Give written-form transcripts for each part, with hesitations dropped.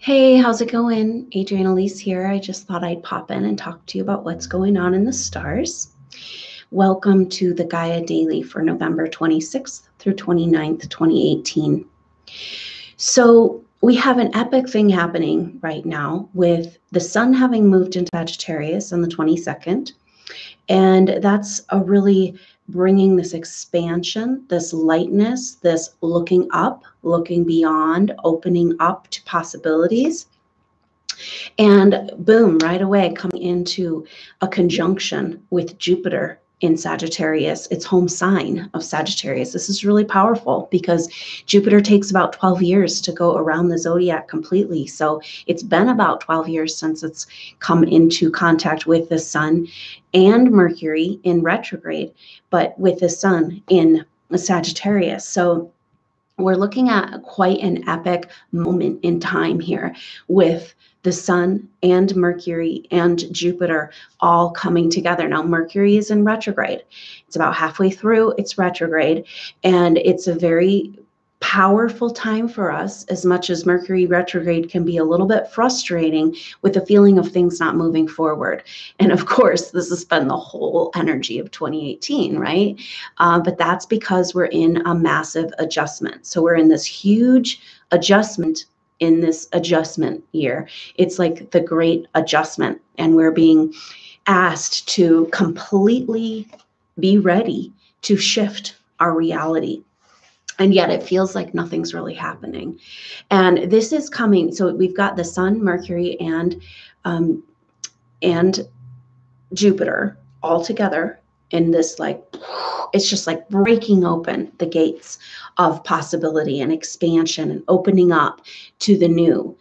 Hey, how's it going? Adrienne Elise here. I just thought I'd pop in and talk to you about what's going on in the stars. Welcome to the Gaia Daily for November 26th through 29th, 2018. So we have an epic thing happening right now with the sun having moved into Sagittarius on the 22nd. And that's a really bringing this expansion, this lightness, this looking up, looking beyond, opening up to possibilities. And boom, right away, coming into a conjunction with Jupiter in Sagittarius, its home sign of Sagittarius. This is really powerful because Jupiter takes about 12 years to go around the zodiac completely. So it's been about 12 years since it's come into contact with the sun and Mercury in retrograde, but with the sun in Sagittarius. So we're looking at quite an epic moment in time here with the sun and Mercury and Jupiter all coming together. Now, Mercury is in retrograde. It's about halfway through its retrograde, and it's a very powerful time for us, as much as Mercury retrograde can be a little bit frustrating with the feeling of things not moving forward. And of course, this has been the whole energy of 2018, right? But that's because we're in a massive adjustment. So we're in this huge adjustment in this adjustment year. It's like the Great Adjustment, and we're being asked to completely be ready to shift our reality. And yet it feels like nothing's really happening. And this is coming. So we've got the sun, Mercury, and Jupiter all together in this, like, it's just like breaking open the gates of possibility and expansion and opening up to the new.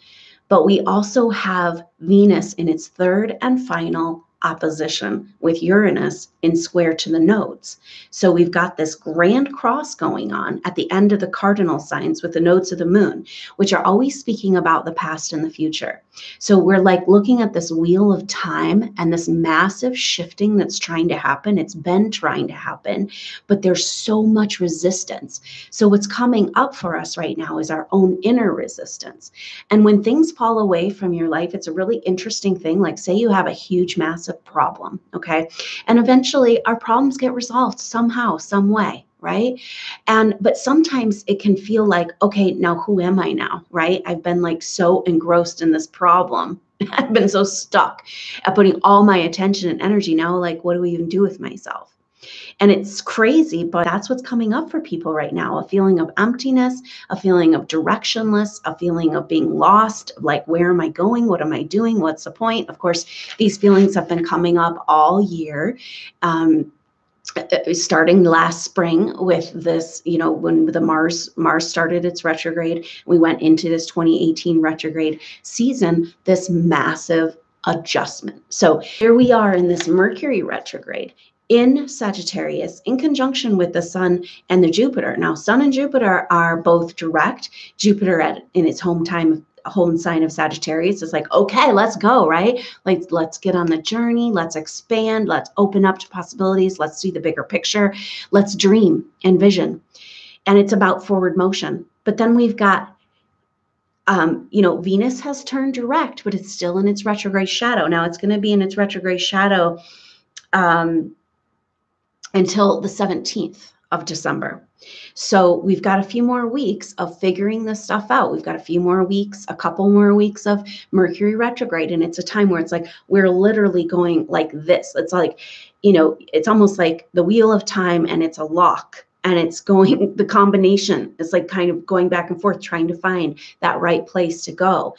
But we also have Venus in its third and final opposition with Uranus in square to the nodes. So we've got this grand cross going on at the end of the cardinal signs with the nodes of the moon, which are always speaking about the past and the future. So we're like looking at this wheel of time and this massive shifting that's trying to happen. It's been trying to happen, but there's so much resistance. So what's coming up for us right now is our own inner resistance. And when things fall away from your life, it's a really interesting thing. Like, say you have a huge, massive problem, okay? And eventually our problems get resolved somehow, some way, right? But sometimes it can feel like, okay, now who am I now, right? I've been like so engrossed in this problem. I've been so stuck at putting all my attention and energy. Now, like, what do we even do with myself? And it's crazy, but that's what's coming up for people right now. A feeling of emptiness, a feeling of directionless, a feeling of being lost. Like, where am I going? What am I doing? What's the point? Of course, these feelings have been coming up all year. Starting last spring with this, when the Mars started its retrograde, we went into this 2018 retrograde season, this massive adjustment. So here we are in this Mercury retrograde in Sagittarius in conjunction with the sun and the Jupiter. Now, sun and Jupiter are both direct. Jupiter in its home sign of Sagittarius is like, okay, let's go, right? Like, let's get on the journey. Let's expand. Let's open up to possibilities. Let's see the bigger picture. Let's dream and vision. And it's about forward motion. But then we've got Venus has turned direct, but it's still in its retrograde shadow. Now it's going to be in its retrograde shadow until the 17th of December. So we've got a few more weeks of figuring this stuff out. We've got a couple more weeks of Mercury retrograde. And it's a time where it's like, we're literally going like this. It's like, it's almost like the wheel of time, and it's a lock, and it's going, the combination is like kind of going back and forth, trying to find that right place to go.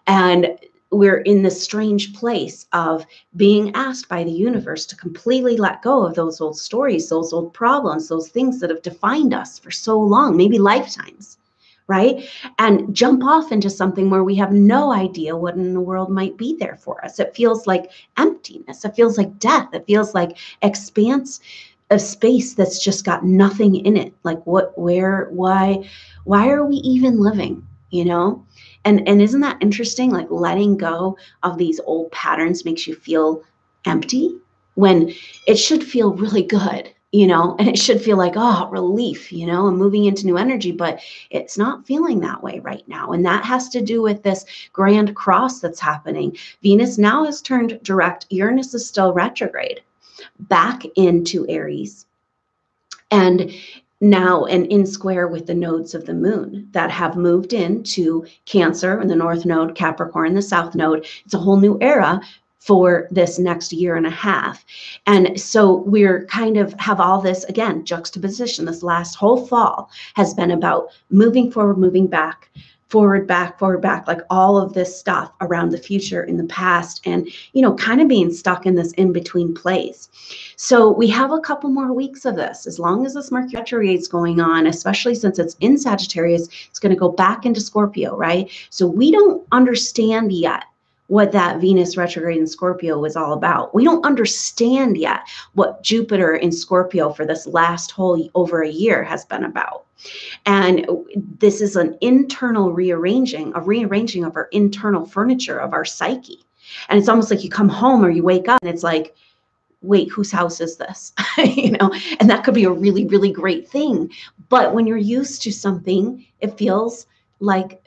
And we're in this strange place of being asked by the universe to completely let go of those old stories, those old problems, those things that have defined us for so long, maybe lifetimes, right? And jump off into something where we have no idea what in the world might be there for us. It feels like emptiness. It feels like death. It feels like expanse of space that's just got nothing in it. Like, what, where, why are we even living, And isn't that interesting? Like, letting go of these old patterns makes you feel empty when it should feel really good, and it should feel like, oh, relief, and moving into new energy, but it's not feeling that way right now. And that has to do with this grand cross that's happening. Venus now has turned direct. Uranus is still retrograde back into Aries. And now and in square with the nodes of the moon that have moved into Cancer and the North Node, Capricorn, the South Node. It's a whole new era for this next year and a half. And so we're kind of have all this, again, juxtaposition. This last whole fall has been about moving forward, moving back, forward, back, like all of this stuff around the future in the past, and, kind of being stuck in this in-between place. So we have a couple more weeks of this. As long as this Mercury retrograde is going on, especially since it's in Sagittarius, it's going to go back into Scorpio, right? So we don't understand yet what that Venus retrograde in Scorpio was all about. We don't understand yet what Jupiter in Scorpio for this last whole over a year has been about. And this is an internal rearranging of our internal furniture of our psyche. And it's almost like you come home or you wake up and it's like, wait, whose house is this? And that could be a really, really great thing. But when you're used to something, it feels like,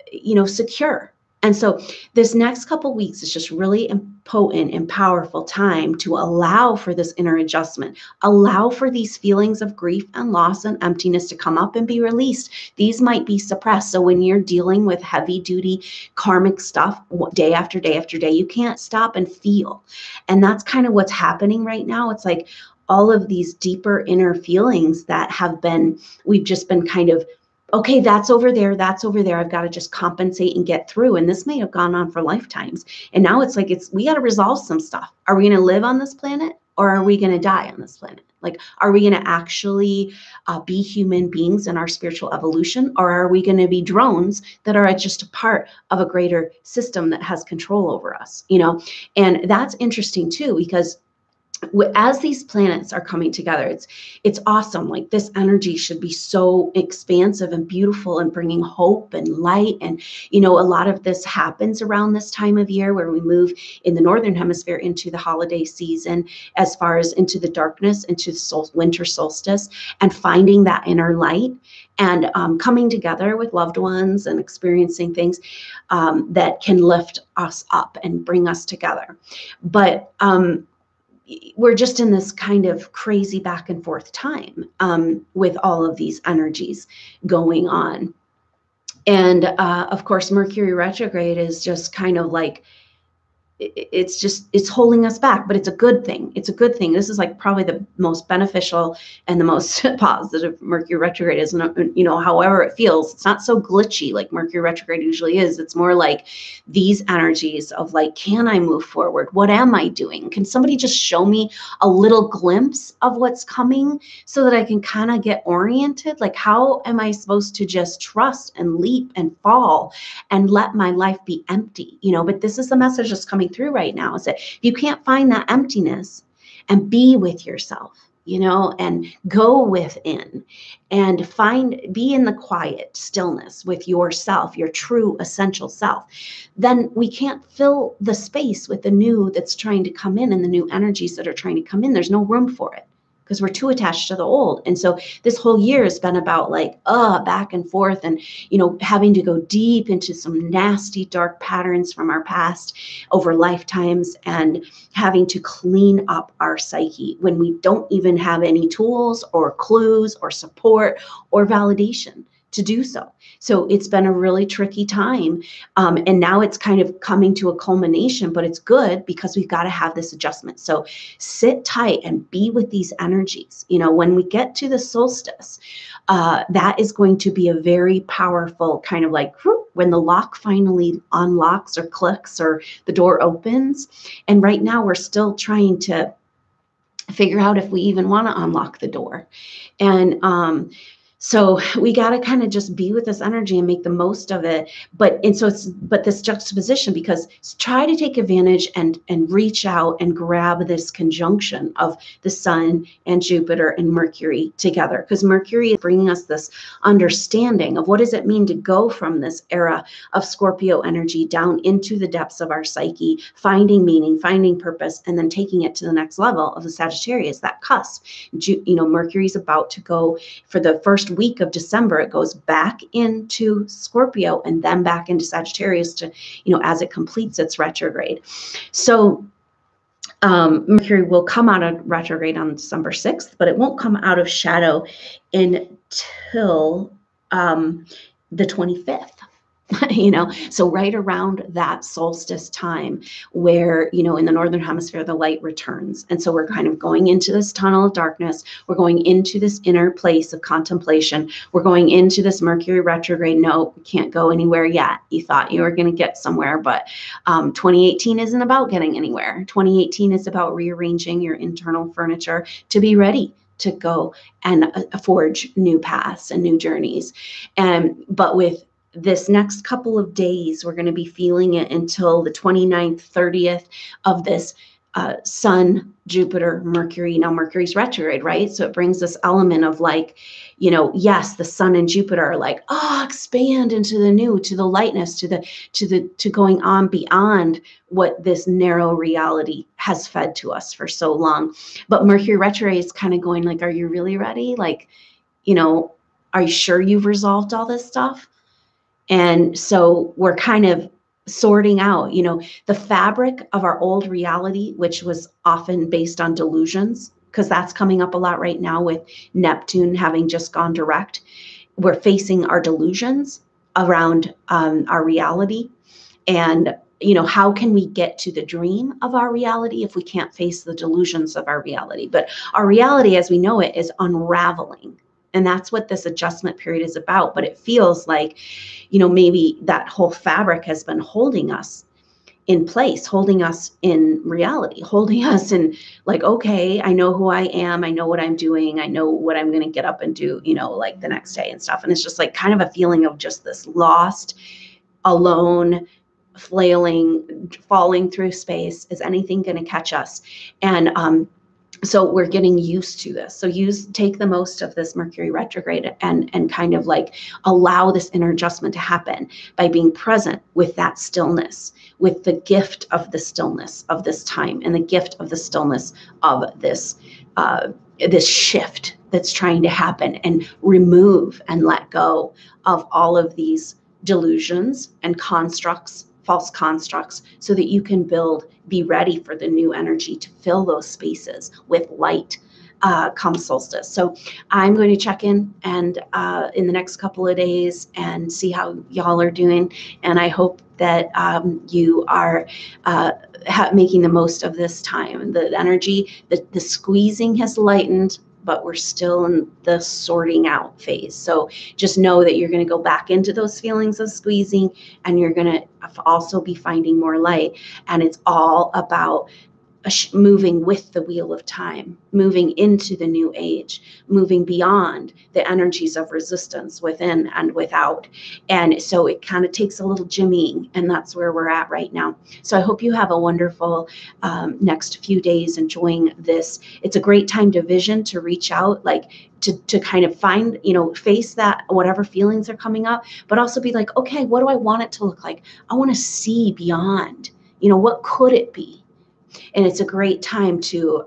secure. And so this next couple weeks is just really potent and powerful time to allow for this inner adjustment, allow for these feelings of grief and loss and emptiness to come up and be released. These might be suppressed. So when you're dealing with heavy duty karmic stuff day after day after day, you can't stop and feel. And that's kind of what's happening right now. It's like all of these deeper inner feelings that we've just been kind of, okay, that's over there. I've got to just compensate and get through. And this may have gone on for lifetimes. And now it's like, we got to resolve some stuff. Are we going to live on this planet, or are we going to die on this planet? Like, are we going to actually be human beings in our spiritual evolution? Or are we going to be drones that are just a part of a greater system that has control over us? And that's interesting too, because as these planets are coming together, it's awesome. Like, this energy should be so expansive and beautiful and bringing hope and light. And, a lot of this happens around this time of year where we move in the Northern Hemisphere into the holiday season, as far as into the darkness, into the winter solstice, and finding that inner light and coming together with loved ones and experiencing things that can lift us up and bring us together. But, we're just in this kind of crazy back and forth time with all of these energies going on. And of course, Mercury retrograde is just kind of like, it's holding us back, but it's a good thing. It's a good thing. This is like probably the most beneficial and the most positive Mercury retrograde is, however it feels. It's not so glitchy like Mercury retrograde usually is. It's more like these energies of like, can I move forward? What am I doing? Can somebody just show me a little glimpse of what's coming so that I can kind of get oriented? Like, how am I supposed to just trust and leap and fall and let my life be empty? But this is the message that's coming through right now, is that you can't find that emptiness and be with yourself, and go within and be in the quiet stillness with yourself, your true essential self. Then we can't fill the space with the new that's trying to come in and the new energies that are trying to come in. There's no room for it, because we're too attached to the old. And so this whole year has been about like, back and forth and, having to go deep into some nasty, dark patterns from our past over lifetimes, and having to clean up our psyche when we don't even have any tools or clues or support or validation to do so. So it's been a really tricky time. And now it's kind of coming to a culmination, but it's good because we've got to have this adjustment. So sit tight and be with these energies. When we get to the solstice, that is going to be a very powerful kind of like, when the lock finally unlocks or clicks or the door opens. And right now we're still trying to figure out if we even want to unlock the door. And, So we got to kind of just be with this energy and make the most of it. But this juxtaposition, because try to take advantage and reach out and grab this conjunction of the sun and Jupiter and Mercury together, because Mercury is bringing us this understanding of what does it mean to go from this era of Scorpio energy down into the depths of our psyche, finding meaning, finding purpose, and then taking it to the next level of the Sagittarius, that cusp. Mercury's about to go for the first week of December. It goes back into Scorpio and then back into Sagittarius to, as it completes its retrograde. So Mercury will come out of retrograde on December 6th, but it won't come out of shadow until the 25th. So right around that solstice time where, in the Northern Hemisphere, the light returns. And so we're kind of going into this tunnel of darkness. We're going into this inner place of contemplation. We're going into this Mercury retrograde. No, we can't go anywhere yet. You thought you were going to get somewhere, but 2018 isn't about getting anywhere. 2018 is about rearranging your internal furniture to be ready to go and forge new paths and new journeys. But with this next couple of days, we're going to be feeling it until the 29th, 30th of this Sun, Jupiter, Mercury. Now Mercury's retrograde, right? So it brings this element of like, yes, the Sun and Jupiter are like, expand into the new, to the lightness, to going on beyond what this narrow reality has fed to us for so long. But Mercury retrograde is kind of going like, are you really ready? Like, are you sure you've resolved all this stuff? And so we're kind of sorting out, the fabric of our old reality, which was often based on delusions, because that's coming up a lot right now with Neptune having just gone direct. We're facing our delusions around our reality. And, how can we get to the dream of our reality if we can't face the delusions of our reality? But our reality as we know it is unraveling. And that's what this adjustment period is about. But it feels like, maybe that whole fabric has been holding us in place, holding us in reality, holding us in like, okay, I know who I am. I know what I'm doing. I know what I'm going to get up and do, like the next day and stuff. And it's just like kind of a feeling of just this lost, alone, flailing, falling through space. Is anything going to catch us? And, so we're getting used to this. So take the most of this Mercury retrograde and kind of like allow this inner adjustment to happen by being present with that stillness, with the gift of the stillness of this time and the gift of the stillness of this shift that's trying to happen, and remove and let go of all of these delusions and constructs, false constructs, so that you can be ready for the new energy to fill those spaces with light come solstice. So I'm going to check in and in the next couple of days and see how y'all are doing. And I hope that you are making the most of this time. The energy, the squeezing has lightened, but we're still in the sorting out phase. So just know that you're going to go back into those feelings of squeezing, and you're going to also be finding more light. And it's all about moving with the wheel of time, moving into the new age, moving beyond the energies of resistance within and without. And so it kind of takes a little jimmying, and that's where we're at right now. So I hope you have a wonderful next few days enjoying this. It's a great time to vision, to reach out, like to kind of find, face that, whatever feelings are coming up, but also be like, okay, what do I want it to look like? I want to see beyond, what could it be? And it's a great time to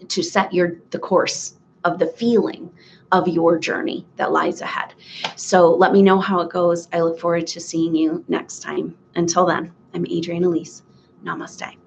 set the course of the feeling of your journey that lies ahead. So let me know how it goes. I look forward to seeing you next time. Until then, I'm Adrienne Elise. Namaste.